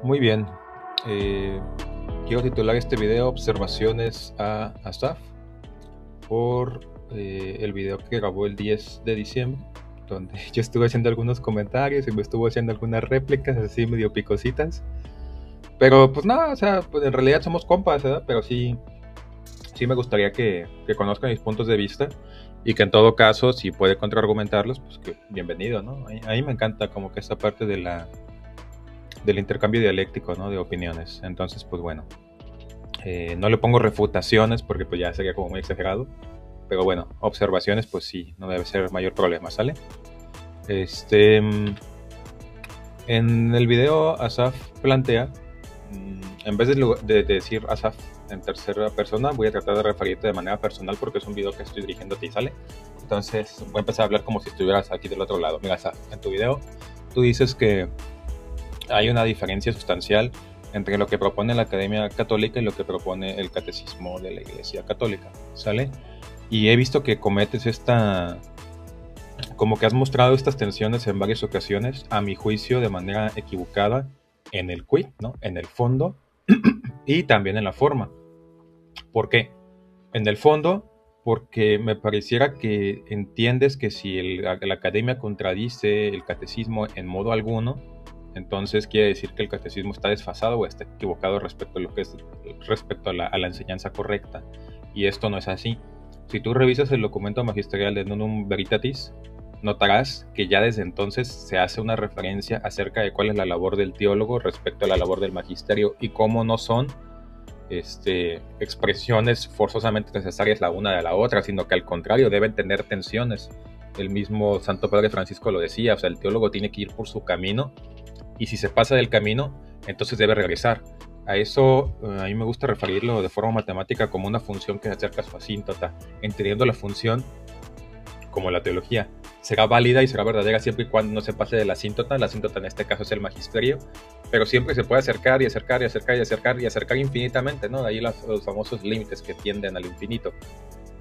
Muy bien. Eh, Quiero titular este video Observaciones a Asaf por el video que grabó el 10 de diciembre, donde yo estuve haciendo algunos comentarios y me estuvo haciendo algunas réplicas así medio picositas. Pero pues nada, o sea, pues en realidad somos compas, ¿verdad? Pero sí me gustaría que conozcan mis puntos de vista y que en todo caso, si puede contraargumentarlos, pues que bienvenido, ¿no? A mí me encanta como que esta parte del intercambio dialéctico, ¿no? De opiniones. Entonces, pues bueno. No le pongo refutaciones porque pues ya sería como muy exagerado. Pero bueno, observaciones pues sí, no debe ser mayor problema, ¿sale? Este, en el video Asaf plantea, en vez de decir Asaf en tercera persona, voy a tratar de referirte de manera personal porque es un video que estoy dirigiendo a ti, ¿sale? Entonces voy a empezar a hablar como si estuvieras aquí del otro lado. Mira, Asaf, en tu video tú dices que hay una diferencia sustancial entre lo que propone la Academia Católica y lo que propone el Catecismo de la Iglesia Católica, ¿sale? Y he visto que cometes como que has mostrado estas tensiones en varias ocasiones, a mi juicio, de manera equivocada, en el quid, ¿no? En el fondo y también en la forma. ¿Por qué? En el fondo, porque me pareciera que entiendes que si la academia contradice el catecismo en modo alguno, entonces quiere decir que el catecismo está desfasado o está equivocado respecto a lo que es respecto a la enseñanza correcta. Y esto no es así. Si tú revisas el documento magisterial de Nunum Veritatis, notarás que ya desde entonces se hace una referencia acerca de cuál es la labor del teólogo respecto a la labor del magisterio y cómo no son expresiones forzosamente necesarias la una de la otra, sino que al contrario deben tener tensiones. El mismo Santo Padre Francisco lo decía, o sea, el teólogo tiene que ir por su camino y si se pasa del camino, entonces debe regresar. A eso a mí me gusta referirlo de forma matemática como una función que se acerca a su asíntota, entendiendo la función como la teología. Será válida y será verdadera siempre y cuando no se pase de la asíntota en este caso es el magisterio, pero siempre se puede acercar y acercar y acercar y acercar y acercar infinitamente, ¿no? De ahí los famosos límites que tienden al infinito.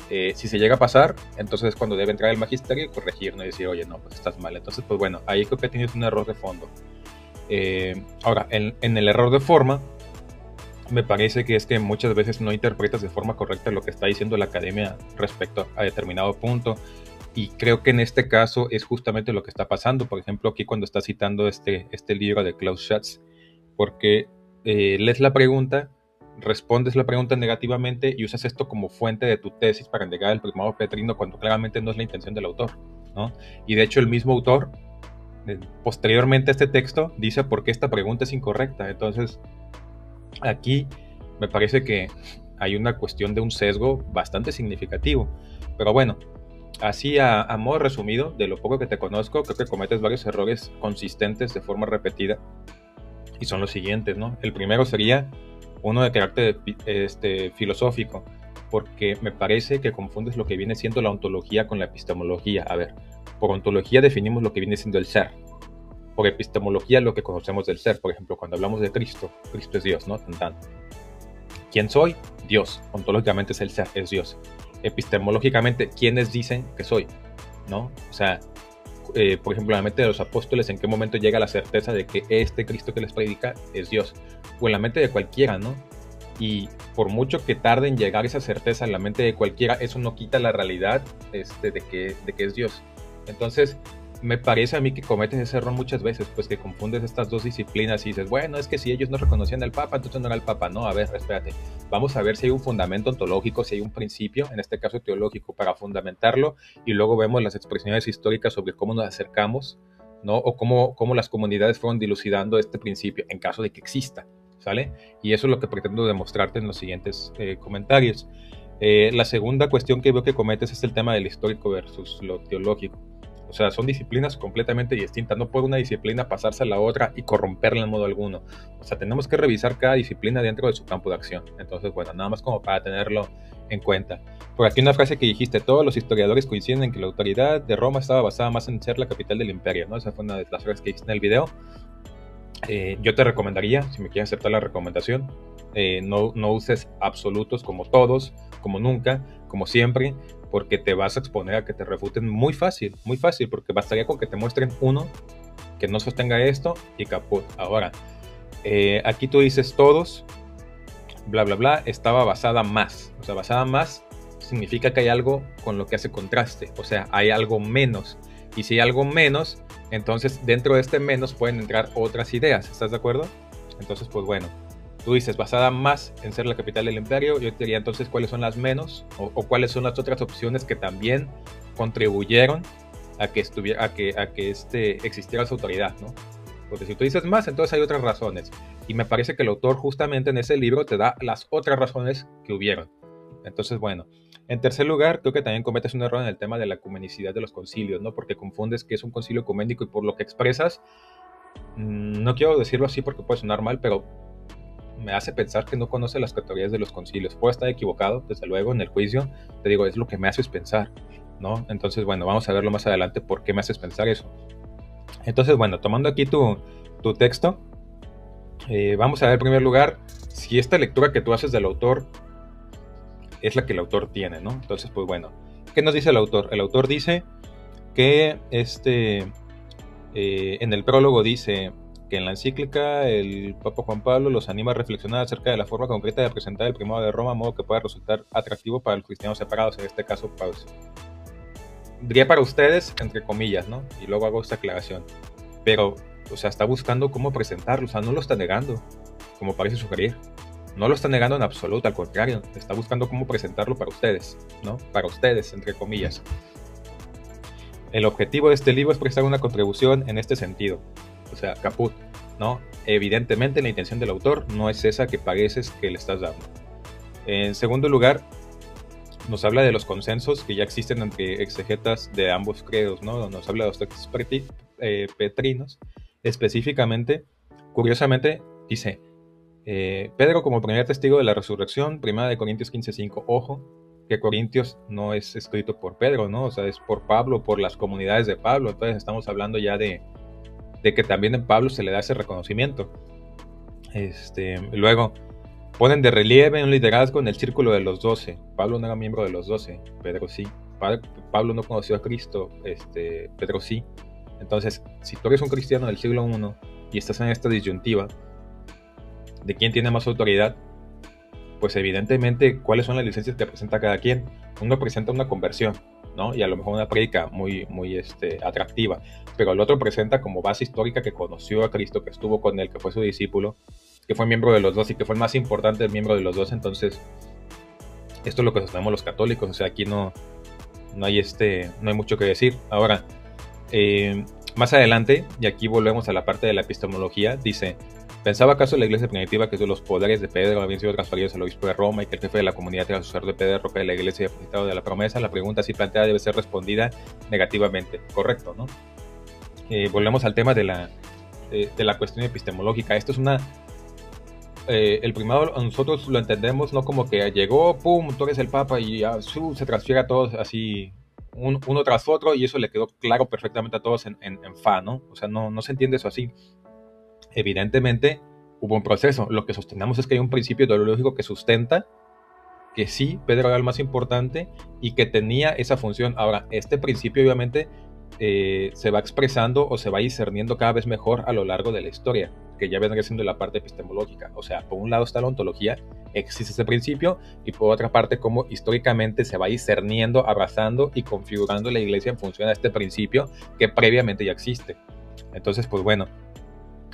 Si se llega a pasar, entonces es cuando debe entrar el magisterio y corregir, ¿no? Y decir, oye, no, pues estás mal. Entonces, pues bueno, ahí creo que tienes un error de fondo. Ahora, en el error de forma, me parece que es que muchas veces no interpretas de forma correcta lo que está diciendo la academia respecto a determinado punto. Y creo que en este caso es justamente lo que está pasando. Por ejemplo, aquí cuando está citando este libro de Klaus Schatz, porque lees la pregunta, respondes la pregunta negativamente y usas esto como fuente de tu tesis para negar el primado petrino cuando claramente no es la intención del autor, ¿no? Y de hecho el mismo autor, posteriormente a este texto, dice por qué esta pregunta es incorrecta. Entonces, aquí me parece que hay una cuestión de un sesgo bastante significativo. Pero bueno, así a modo resumido, de lo poco que te conozco, creo que cometes varios errores consistentes de forma repetida. Y son los siguientes, ¿no? El primero sería uno de carácter filosófico, porque me parece que confundes lo que viene siendo la ontología con la epistemología. A ver, por ontología definimos lo que viene siendo el ser. Por epistemología lo que conocemos del ser. Por ejemplo, cuando hablamos de Cristo, Cristo es Dios, ¿no? ¿Quién soy? Dios. Ontológicamente es el ser, es Dios. Epistemológicamente, ¿quiénes dicen que soy? ¿No? O sea, por ejemplo, en la mente de los apóstoles, ¿en qué momento llega la certeza de que este Cristo que les predica es Dios? O en la mente de cualquiera, ¿no? Y por mucho que tarde en llegar esa certeza en la mente de cualquiera, eso no quita la realidad de que es Dios. Entonces, me parece a mí que cometes ese error muchas veces, pues que confundes estas dos disciplinas y dices, bueno, es que si ellos no reconocían al Papa, entonces no era el Papa. No, a ver, espérate, vamos a ver si hay un fundamento ontológico, si hay un principio, en este caso teológico, para fundamentarlo, y luego vemos las expresiones históricas sobre cómo nos acercamos, ¿no? O cómo las comunidades fueron dilucidando este principio, en caso de que exista, ¿sale? Y eso es lo que pretendo demostrarte en los siguientes comentarios. La segunda cuestión que veo que cometes es el tema del histórico versus lo teológico. O sea, son disciplinas completamente distintas. No puede una disciplina pasarse a la otra y corromperla en modo alguno. O sea, tenemos que revisar cada disciplina dentro de su campo de acción. Entonces, bueno, nada más como para tenerlo en cuenta. Por aquí una frase que dijiste, todos los historiadores coinciden en que la autoridad de Roma estaba basada más en ser la capital del imperio, ¿no? Esa fue una de las frases que dijiste en el video. Yo te recomendaría, si me quieres aceptar la recomendación, no uses absolutos como todos, como nunca, como siempre, porque te vas a exponer a que te refuten muy fácil, porque bastaría con que te muestren uno que no sostenga esto y caput. Ahora, Aquí tú dices todos, bla, bla, bla, estaba basada más. O sea, basada más significa que hay algo con lo que hace contraste. O sea, hay algo menos. Y si hay algo menos, entonces dentro de este menos pueden entrar otras ideas. ¿Estás de acuerdo? Entonces, pues bueno, tú dices basada más en ser la capital del imperio. Yo te diría entonces cuáles son las menos o cuáles son las otras opciones que también contribuyeron a que existiera esa autoridad, ¿no? Porque si tú dices más, entonces hay otras razones. Y me parece que el autor justamente en ese libro te da las otras razones que hubieron. Entonces, bueno. En tercer lugar, creo que también cometes un error en el tema de la ecumenicidad de los concilios, ¿no? Porque confundes que es un concilio ecuménico y por lo que expresas, no quiero decirlo así porque puede sonar mal, pero me hace pensar que no conoce las categorías de los concilios. Puedo estar equivocado, desde luego, en el juicio. Te digo, es lo que me haces pensar, ¿no? Entonces, bueno, vamos a verlo más adelante por qué me haces pensar eso. Entonces, bueno, tomando aquí tu texto, vamos a ver en primer lugar si esta lectura que tú haces del autor es la que el autor tiene, ¿no? Entonces, pues bueno, ¿qué nos dice el autor? El autor dice que en el prólogo dice que en la encíclica el Papa Juan Pablo los anima a reflexionar acerca de la forma concreta de presentar el primado de Roma, a modo que pueda resultar atractivo para los cristianos separados, en este caso, pues, diría para ustedes, entre comillas, ¿no? Y luego hago esta aclaración. Pero, o sea, está buscando cómo presentarlo, o sea, no lo está negando, como parece sugerir. No lo está negando en absoluto, al contrario, está buscando cómo presentarlo para ustedes, ¿no? Para ustedes, entre comillas. El objetivo de este libro es prestar una contribución en este sentido. O sea, caput, ¿no? Evidentemente la intención del autor no es esa que pareces que le estás dando. En segundo lugar, nos habla de los consensos que ya existen entre exegetas de ambos credos, ¿no? Nos habla de los textos petrinos. Específicamente, curiosamente, dice... Pedro como primer testigo de la resurrección, 1 Corintios 15:5. Ojo, que Corintios no es escrito por Pedro, ¿no? O sea, es por Pablo, por las comunidades de Pablo. Entonces estamos hablando ya de que también en Pablo se le da ese reconocimiento. Luego, ponen de relieve un liderazgo en el círculo de los 12. Pablo no era miembro de los 12, Pedro sí. Pablo no conoció a Cristo, Pedro sí. Entonces, si tú eres un cristiano del siglo I y estás en esta disyuntiva, de quién tiene más autoridad, pues evidentemente cuáles son las licencias que presenta cada quien. Uno presenta una conversión, ¿no? Y a lo mejor una prédica muy atractiva, pero el otro presenta como base histórica que conoció a Cristo, que estuvo con él, que fue su discípulo, que fue miembro de los dos y que fue el más importante el miembro de los dos. Entonces, esto es lo que sostenemos los católicos. O sea, aquí no hay mucho que decir. Ahora, más adelante, y aquí volvemos a la parte de la epistemología, dice: ¿pensaba acaso la iglesia primitiva que los poderes de Pedro habían sido transferidos al obispo de Roma y que el jefe de la comunidad era sucesor de Pedro, roca de la iglesia y depositado de la promesa? La pregunta así planteada debe ser respondida negativamente. Correcto, ¿no? Volvemos al tema de la cuestión epistemológica. Esto es el primado nosotros lo entendemos no como que llegó, pum, tú eres el papa y se transfiere a todos así uno tras otro, y eso le quedó claro perfectamente a todos en fa, ¿no? O sea, no se entiende eso así. Evidentemente hubo un proceso. Lo que sostenemos es que hay un principio ideológico que sustenta que sí, Pedro era el más importante y que tenía esa función. Ahora, este principio obviamente se va expresando o se va discerniendo cada vez mejor a lo largo de la historia, que ya vendría siendo la parte epistemológica. O sea, por un lado está la ontología, existe ese principio, y por otra parte cómo históricamente se va discerniendo, abrazando y configurando la iglesia en función a este principio que previamente ya existe. Entonces, pues bueno,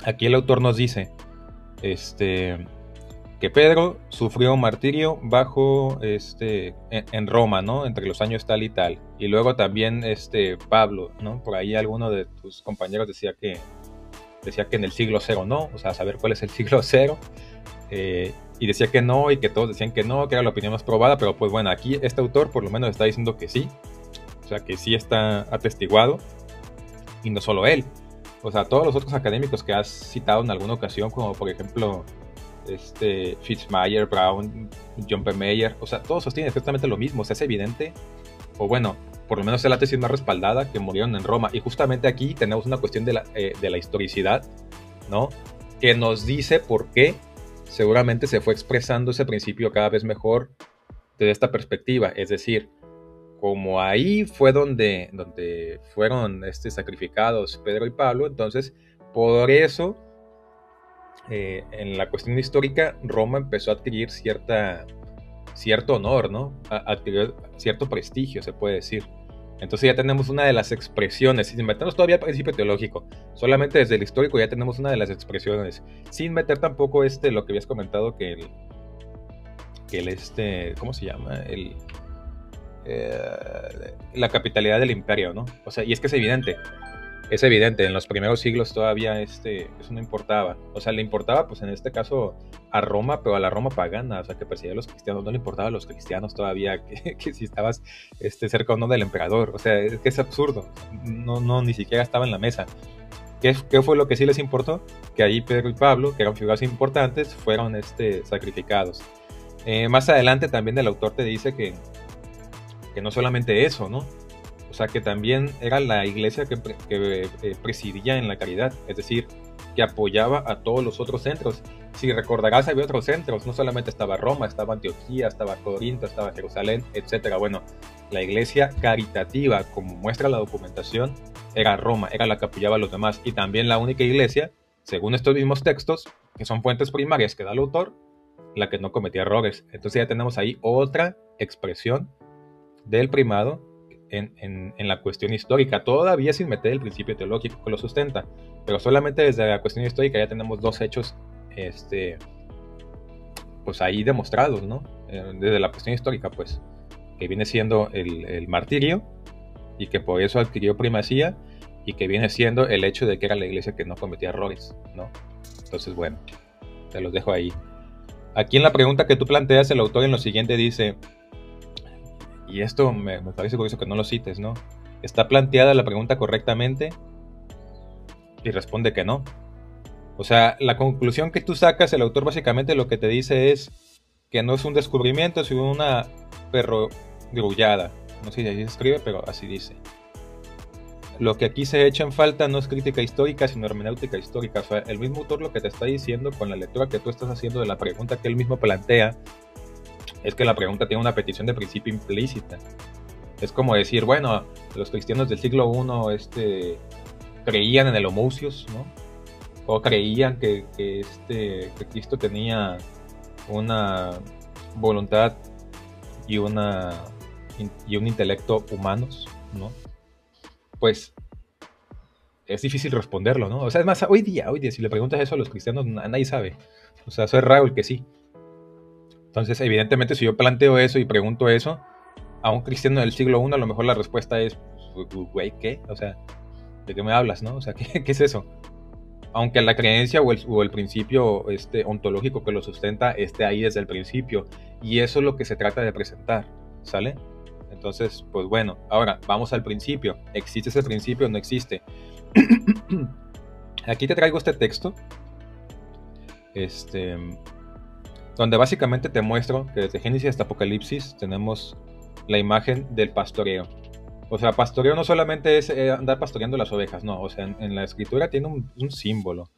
aquí el autor nos dice que Pedro sufrió un martirio bajo en Roma, ¿no? Entre los años tal y tal. Y luego también Pablo, ¿no? Por ahí alguno de tus compañeros decía que en el siglo cero no, o sea, saber cuál es el siglo cero. Y decía que no, y que todos decían que no, que era la opinión más probada, pero pues bueno, aquí este autor por lo menos está diciendo que sí, o sea, que sí está atestiguado, y no solo él. O sea, todos los otros académicos que has citado en alguna ocasión, como por ejemplo Fitzmayer, Brown, John P. Mayer, o sea, todos sostienen exactamente lo mismo. O sea, es evidente, o bueno, por lo menos es la tesis más respaldada, que murieron en Roma. Y justamente aquí tenemos una cuestión de la historicidad, ¿no? Que nos dice por qué seguramente se fue expresando ese principio cada vez mejor desde esta perspectiva. Es decir, como ahí fue donde fueron sacrificados Pedro y Pablo, entonces por eso en la cuestión histórica, Roma empezó a adquirir cierto honor, ¿no? Adquirió cierto prestigio, se puede decir. Entonces ya tenemos una de las expresiones, sin meternos todavía al principio teológico, solamente desde el histórico ya tenemos una de las expresiones, sin meter tampoco lo que habías comentado, ¿cómo se llama? La capitalidad del imperio, ¿no? O sea, y es que es evidente, en los primeros siglos todavía eso no importaba. O sea, le importaba, pues en este caso, a Roma, pero a la Roma pagana, o sea, que perseguía a los cristianos, no le importaba a los cristianos todavía que si estabas cerca o no del emperador. O sea, es que es absurdo, no, ni siquiera estaba en la mesa. ¿Qué fue lo que sí les importó? Que ahí Pedro y Pablo, que eran figuras importantes, fueron sacrificados. Más adelante también el autor te dice que no solamente eso, ¿no? O sea, que también era la iglesia que presidía en la caridad, es decir, que apoyaba a todos los otros centros. Si recordarás, había otros centros, no solamente estaba Roma, estaba Antioquía, estaba Corinto, estaba Jerusalén, etc. Bueno, la iglesia caritativa, como muestra la documentación, era Roma, era la que apoyaba a los demás, y también la única iglesia, según estos mismos textos, que son fuentes primarias que da el autor, la que no cometía errores. Entonces ya tenemos ahí otra expresión del primado en la cuestión histórica, todavía sin meter el principio teológico que lo sustenta, pero solamente desde la cuestión histórica ya tenemos dos hechos pues ahí demostrados, ¿no? Desde la cuestión histórica, pues, que viene siendo el martirio, y que por eso adquirió primacía, y que viene siendo el hecho de que era la iglesia que no cometía errores, ¿no? Entonces, bueno, te los dejo ahí. Aquí en la pregunta que tú planteas, el autor en lo siguiente dice, y esto me parece curioso que no lo cites, ¿no? ¿Está planteada la pregunta correctamente? Y responde que no. O sea, la conclusión que tú sacas, el autor básicamente lo que te dice es que no es un descubrimiento, sino una perogrullada. No sé si así se escribe, pero así dice. Lo que aquí se echa en falta no es crítica histórica, sino hermenéutica histórica. O sea, el mismo autor lo que te está diciendo con la lectura que tú estás haciendo de la pregunta que él mismo plantea, es que la pregunta tiene una petición de principio implícita. Es como decir, bueno, los cristianos del siglo I creían en el homoousios, ¿no? O creían que Cristo tenía una voluntad y un intelecto humanos, ¿no? Pues es difícil responderlo, ¿no? O sea, es más, hoy día, si le preguntas eso a los cristianos, nadie sabe. O sea, eso es raro el que sí. Entonces, evidentemente, si yo planteo eso y pregunto eso a un cristiano del siglo I, a lo mejor la respuesta es, güey, ¿qué? O sea, ¿de qué me hablas, no? O sea, ¿qué es eso? Aunque la creencia o el principio ontológico que lo sustenta esté ahí desde el principio. Y eso es lo que se trata de presentar, ¿sale? Entonces, pues bueno, ahora vamos al principio. ¿Existe ese principio o no existe? Aquí te traigo este texto, donde básicamente te muestro que desde Génesis hasta Apocalipsis tenemos la imagen del pastoreo. O sea, pastoreo no solamente es andar pastoreando las ovejas, no. O sea, en la escritura tiene un símbolo.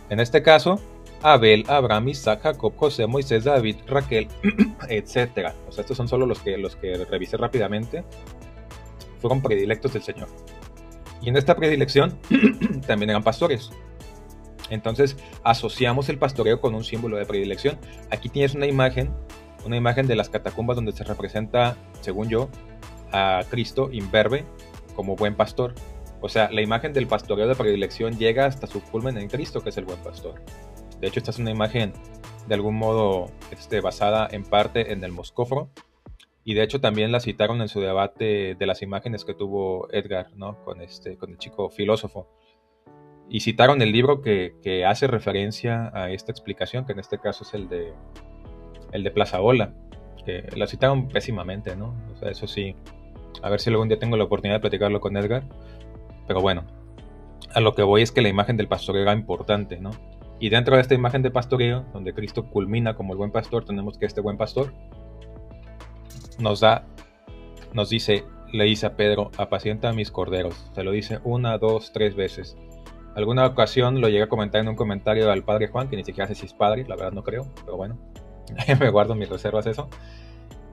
En este caso, Abel, Abraham, Isaac, Jacob, José, Moisés, David, Raquel, etc. O sea, estos son solo los que revisé rápidamente. Fueron predilectos del Señor. Y en esta predilección también eran pastores. Entonces asociamos el pastoreo con un símbolo de predilección. Aquí tienes una imagen de las catacumbas donde se representa, según yo, a Cristo imberbe como buen pastor. O sea, la imagen del pastoreo de predilección llega hasta su culmen en Cristo, que es el buen pastor. De hecho, esta es una imagen de algún modo basada en parte en el Moscofro, y de hecho también la citaron en su debate de las imágenes que tuvo Edgar, ¿no? con el chico filósofo. Y citaron el libro que hace referencia a esta explicación, que en este caso es el de Plazaola, que la citaron pésimamente, ¿no? O sea, eso sí, a ver si algún día tengo la oportunidad de platicarlo con Edgar. Pero bueno, a lo que voy es que la imagen del pastoreo era importante, ¿no? Y dentro de esta imagen de pastoreo, donde Cristo culmina como el buen pastor, tenemos que este buen pastor nos dice, le dice a Pedro, apacienta a mis corderos. Se lo dice 1, 2, 3 veces. Alguna ocasión lo llegué a comentar en un comentario al padre Juan, que ni siquiera sé si es padre, la verdad no creo, pero bueno, me guardo mis reservas eso.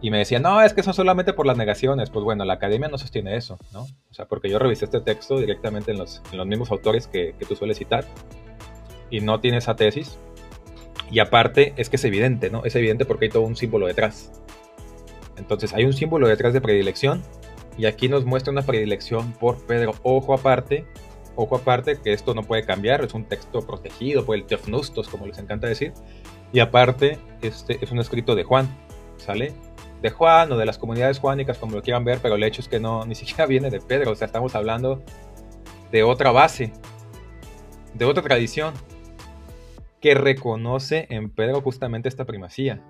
Y me decía, no, es que son solamente por las negaciones. Pues bueno, la academia no sostiene eso, ¿no? O sea, porque yo revisé este texto directamente en los mismos autores que tú sueles citar, y no tiene esa tesis. Y aparte es que es evidente, ¿no? Es evidente porque hay todo un símbolo detrás. Entonces hay un símbolo detrás de predilección y aquí nos muestra una predilección por Pedro. Ojo aparte, que esto no puede cambiar, es un texto protegido por el Teofnustos, como les encanta decir. Y aparte, este es un escrito de Juan, ¿sale? De Juan o de las comunidades juánicas, como lo quieran ver, pero el hecho es que no, ni siquiera viene de Pedro, o sea, estamos hablando de otra base, de otra tradición, que reconoce en Pedro justamente esta primacía,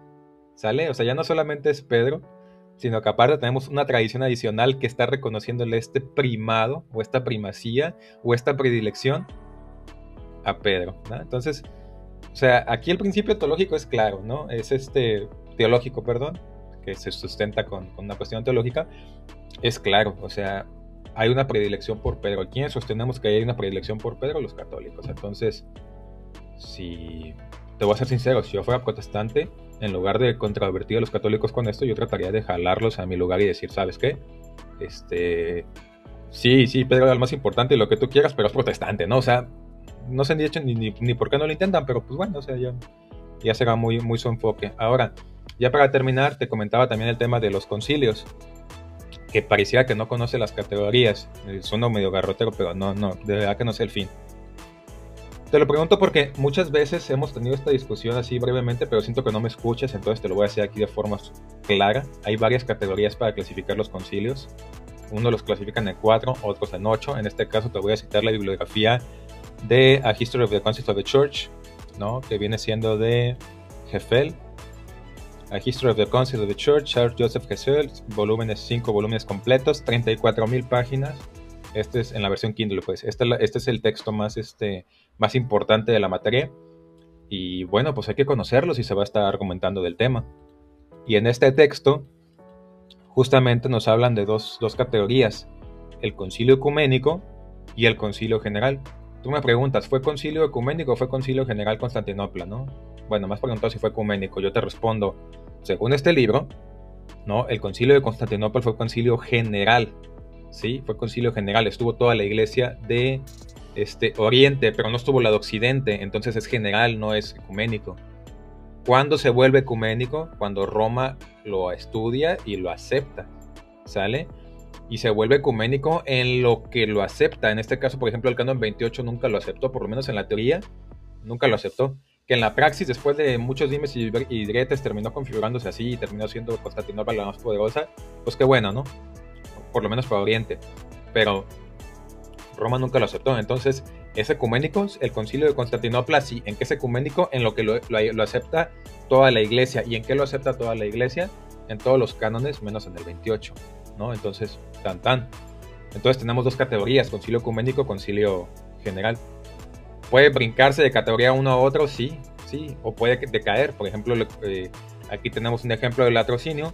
¿sale? O sea, ya no solamente es Pedro, sino que aparte tenemos una tradición adicional que está reconociéndole este primado, o esta primacía, o esta predilección a Pedro, ¿no? Entonces, o sea, aquí el principio teológico es claro, ¿no? Es teológico, perdón, que se sustenta con una cuestión teológica, es claro, o sea, hay una predilección por Pedro. ¿Quiénes sostenemos que hay una predilección por Pedro? Los católicos. Entonces, si te voy a ser sincero, si yo fuera protestante, en lugar de controvertir a los católicos con esto, yo trataría de jalarlos a mi lugar y decir, ¿sabes qué? Sí, Pedro era el más importante y lo que tú quieras, pero es protestante, ¿no? O sea, no sé ni por qué no lo intentan, pero pues bueno, o sea, ya será muy, muy su enfoque. Ahora, ya para terminar, te comentaba también el tema de los concilios, que pareciera que no conoce las categorías. Suena medio garrotero, pero no, de verdad que no sé el fin. Te lo pregunto porque muchas veces hemos tenido esta discusión así brevemente, pero siento que no me escuchas, entonces te lo voy a hacer aquí de forma clara. Hay varias categorías para clasificar los concilios. Unos los clasifican en 4, otros en 8. En este caso te voy a citar la bibliografía de A History of the Councils of the Church, ¿no? Que viene siendo de Hefel. A History of the Councils of the Church, Charles Joseph Hefel, volúmenes, 5 volúmenes completos, 34,000 páginas. Este es en la versión Kindle, pues. Este es el texto más importante de la materia. Y bueno, pues hay que conocerlo si se va a estar argumentando del tema. Y en este texto, justamente nos hablan de dos categorías: el concilio ecuménico y el concilio general. Tú me preguntas, ¿fue concilio ecuménico o fue concilio general Constantinopla, no? Bueno, me has preguntado si fue ecuménico. Yo te respondo, según este libro, ¿no? El concilio de Constantinopla fue concilio general. Sí, fue concilio general. Estuvo toda la iglesia de Oriente, pero no estuvo la de Occidente. Entonces es general, no es ecuménico. ¿Cuándo se vuelve ecuménico? Cuando Roma lo estudia y lo acepta, ¿sale? Y se vuelve ecuménico en lo que lo acepta. En este caso, por ejemplo, el canon 28 nunca lo aceptó, por lo menos en la teoría, nunca lo aceptó. Que en la praxis, después de muchos dimes y diretes, terminó configurándose así y terminó siendo Constantinopla la más poderosa. Pues qué bueno, ¿no? Por lo menos para Oriente. Pero Roma nunca lo aceptó. Entonces, ¿es ecuménico? El concilio de Constantinopla, sí. ¿En qué es ecuménico? En lo que lo acepta toda la iglesia. ¿Y en qué lo acepta toda la iglesia? En todos los cánones, menos en el 28, ¿no? Entonces, Entonces tenemos dos categorías: concilio ecuménico, concilio general. ¿Puede brincarse de categoría uno a otro? Sí. O puede decaer. Por ejemplo, aquí tenemos un ejemplo del latrocinio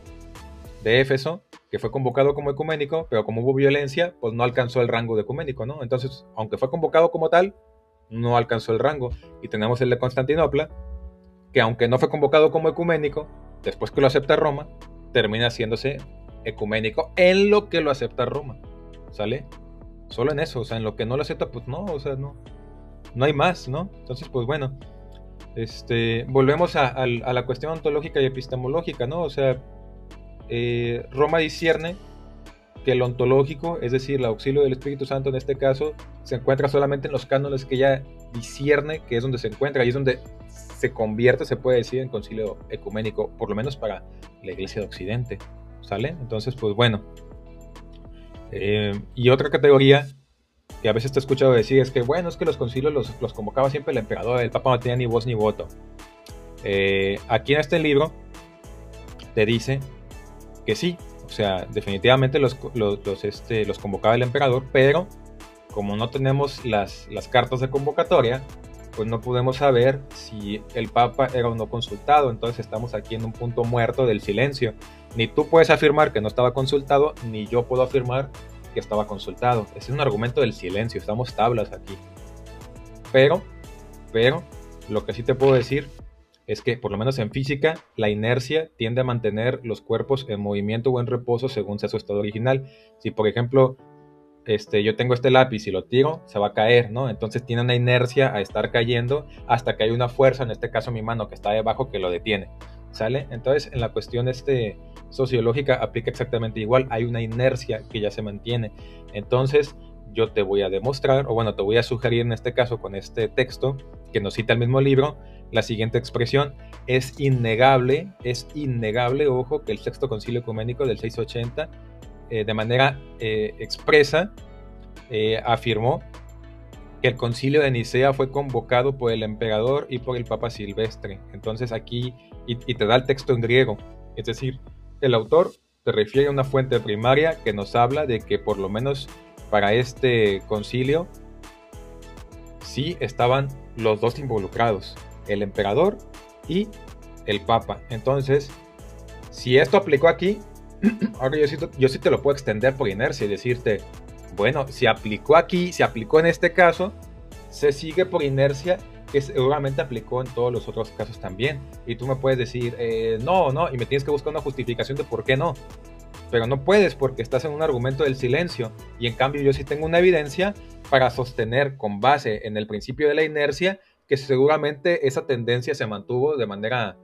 de Éfeso, que fue convocado como ecuménico, pero como hubo violencia, pues no alcanzó el rango de ecuménico, ¿no? Entonces, aunque fue convocado como tal, no alcanzó el rango. Y tenemos el de Constantinopla, que aunque no fue convocado como ecuménico, después que lo acepta Roma, termina haciéndose ecuménico en lo que lo acepta Roma, ¿sale? Solo en eso, o sea, en lo que no lo acepta, pues no, o sea, no hay más, ¿no? Entonces, pues bueno, volvemos a la cuestión ontológica y epistemológica, ¿no? O sea, Roma discierne que el ontológico, es decir, el auxilio del Espíritu Santo en este caso, se encuentra solamente en los cánones que ella discierne, que es donde se encuentra, y es donde se convierte, se puede decir, en concilio ecuménico, por lo menos para la Iglesia de Occidente, ¿sale? Entonces, pues bueno. Y otra categoría que a veces te he escuchado decir es que, bueno, es que los concilios los convocaba siempre el emperador, el papa no tenía ni voz ni voto. Aquí en este libro te dice que sí, o sea, definitivamente los convocaba el emperador, pero como no tenemos las cartas de convocatoria, pues no podemos saber si el papa era o no consultado. Entonces estamos aquí en un punto muerto del silencio. Ni tú puedes afirmar que no estaba consultado, ni yo puedo afirmar que estaba consultado. Ese es un argumento del silencio, estamos tablas aquí. Pero, lo que sí te puedo decir es que, por lo menos en física, la inercia tiende a mantener los cuerpos en movimiento o en reposo según sea su estado original. Si, por ejemplo, yo tengo este lápiz y lo tiro, se va a caer, ¿no? Entonces tiene una inercia a estar cayendo hasta que hay una fuerza, en este caso mi mano que está debajo, que lo detiene, ¿sale? Entonces en la cuestión sociológica aplica exactamente igual, hay una inercia que ya se mantiene. Entonces yo te voy a demostrar, o bueno, te voy a sugerir en este caso con este texto que nos cita el mismo libro, la siguiente expresión: es innegable, ojo, que el Sexto Concilio Ecuménico del 680 de manera expresa afirmó que el concilio de Nicea fue convocado por el emperador y por el Papa Silvestre. Entonces aquí, y te da el texto en griego, es decir, el autor te refiere a una fuente primaria que nos habla de que por lo menos para este concilio sí estaban los dos involucrados, el emperador y el Papa. Entonces, si esto aplicó aquí, ahora yo sí te lo puedo extender por inercia y decirte, bueno, si aplicó aquí, si aplicó en este caso, se sigue por inercia que seguramente aplicó en todos los otros casos también. Y tú me puedes decir, no, y me tienes que buscar una justificación de por qué no. Pero no puedes porque estás en un argumento del silencio. Y en cambio yo sí tengo una evidencia para sostener con base en el principio de la inercia que seguramente esa tendencia se mantuvo de manera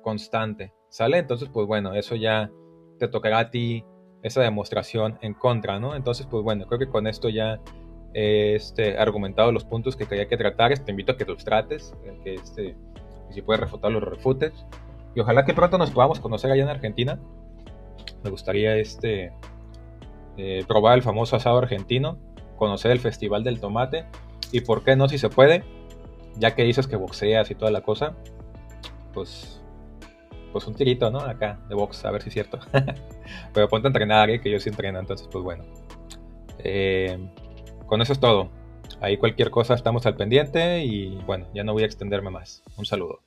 constante, ¿sale? Entonces, pues bueno, eso ya te tocará a ti esa demostración en contra, ¿no? Entonces, pues bueno, creo que con esto ya he argumentado los puntos que quería que tratares. Te invito a que los trates, que si puedes refutarlos, los refutes. Y ojalá que pronto nos podamos conocer allá en Argentina. Me gustaría probar el famoso asado argentino, conocer el Festival del Tomate y, ¿por qué no, si se puede? Ya que dices que boxeas y toda la cosa, pues un tirito, ¿no? Acá, de box, a ver si es cierto. Pero ponte a entrenar, que yo sí entreno, entonces pues bueno. Con eso es todo. Ahí cualquier cosa estamos al pendiente y bueno, ya no voy a extenderme más. Un saludo.